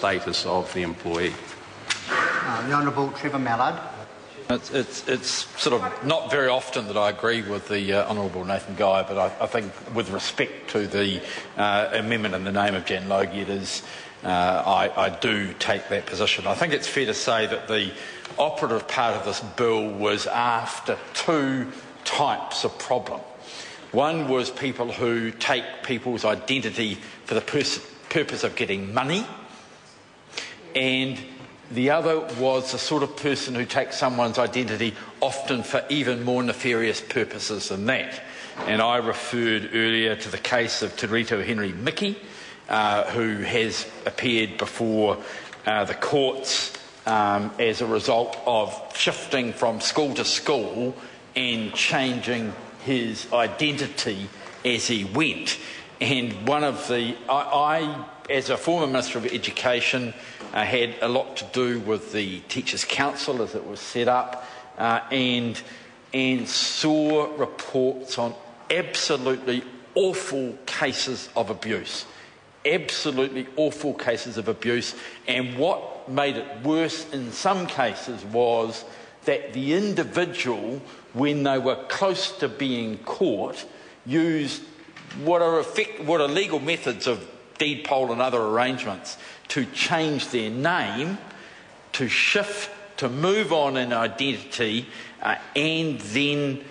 status of the employee. The Honourable Trevor Mallard. It's sort of not very often that I agree with the Honourable Nathan Guy, but I think with respect to the amendment in the name of Jan Logie, it is, I do take that position. I think it's fair to say that the operative part of this bill was after two types of problem. One was people who take people's identity for the purpose of getting money, and the other was the sort of person who takes someone's identity often for even more nefarious purposes than that. And I referred earlier to the case of Te Rito Henry Mickey, who has appeared before the courts as a result of shifting from school to school and changing his identity as he went. And one of the, I as a former Minister of Education, had a lot to do with the Teachers' Council as it was set up, and saw reports on absolutely awful cases of abuse. Absolutely awful cases of abuse. And what made it worse in some cases was that the individual, when they were close to being caught, used what are legal methods of deed poll and other arrangements to change their name, to shift, to move on in identity, and then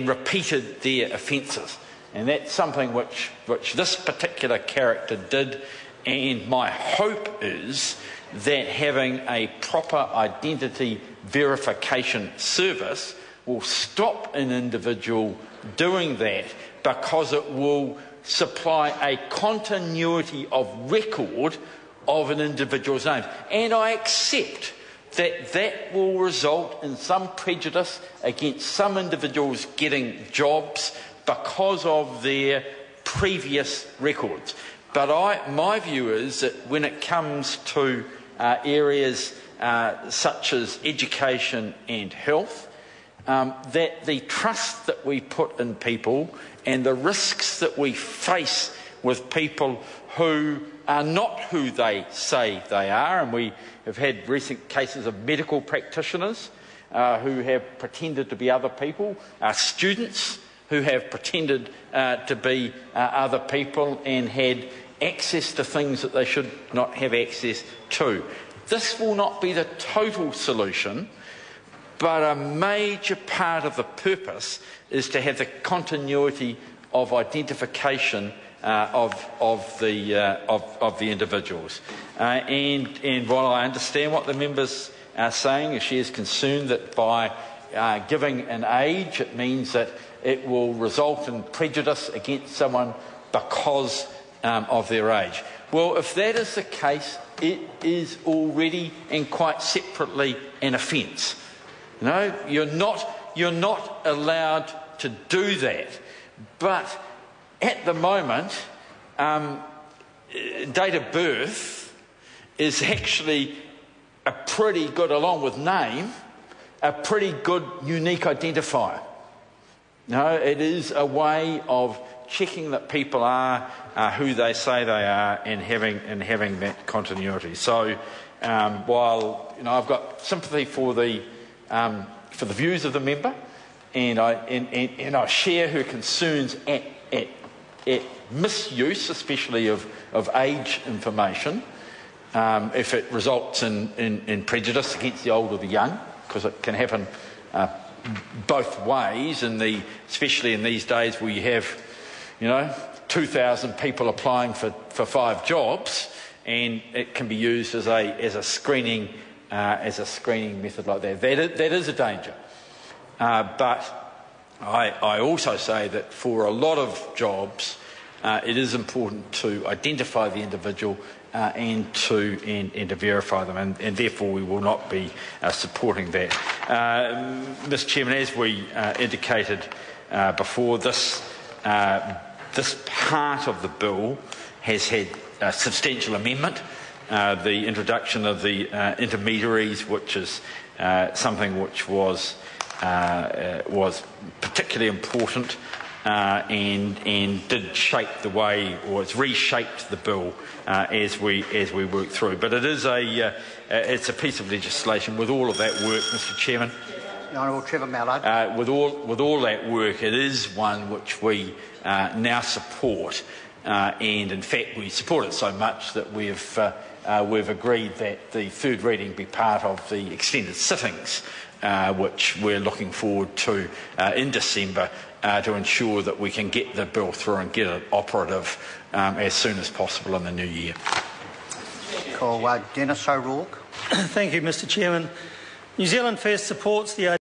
repeated their offences. And that's something which this particular character did, and my hope is that having a proper identity verification service will stop an individual doing that, because it will supply a continuity of record of an individual's name. And I accept that that will result in some prejudice against some individuals getting jobs because of their previous records. But my view is that when it comes to areas such as education and health, that the trust that we put in people and the risks that we face with people who are not who they say they are, and we have had recent cases of medical practitioners who have pretended to be other people, students who have pretended to be other people and had access to things that they should not have access to. This will not be the total solution, but a major part of the purpose is to have the continuity of identification of the individuals. And while I understand what the members are saying, she is concerned that by giving an age, it means that it will result in prejudice against someone because of their age. Well, if that is the case, it is already and quite separately an offence. No, you're not allowed to do that. But at the moment, date of birth is actually a pretty good, along with name, a pretty good unique identifier. No, it is a way of checking that people are who they say they are and having that continuity. So while I've got sympathy for the views of the member, and I share her concerns at misuse, especially of age information, if it results in prejudice against the old or the young, because it can happen both ways, especially in these days where you have 2,000 people applying for 5 jobs, and it can be used as a screening method like that. That is a danger. But I also say that for a lot of jobs, it is important to identify the individual and to verify them, and therefore we will not be supporting that. Mr. Chairman, as we indicated before, this part of the bill has had substantial amendment. The introduction of the intermediaries, which is something which was particularly important, and did shape the way, or it's reshaped the bill as we work through. But it is it's a piece of legislation with all of that work, Mr. Chairman. The Honourable Trevor Mallard. With all that work, it is one which we now support, and in fact we support it so much that we've agreed that the third reading be part of the extended sittings, which we're looking forward to in December, to ensure that we can get the bill through and get it operative as soon as possible in the new year. Dennis O'Rourke. Thank you, Mr. Chairman. New Zealand First supports the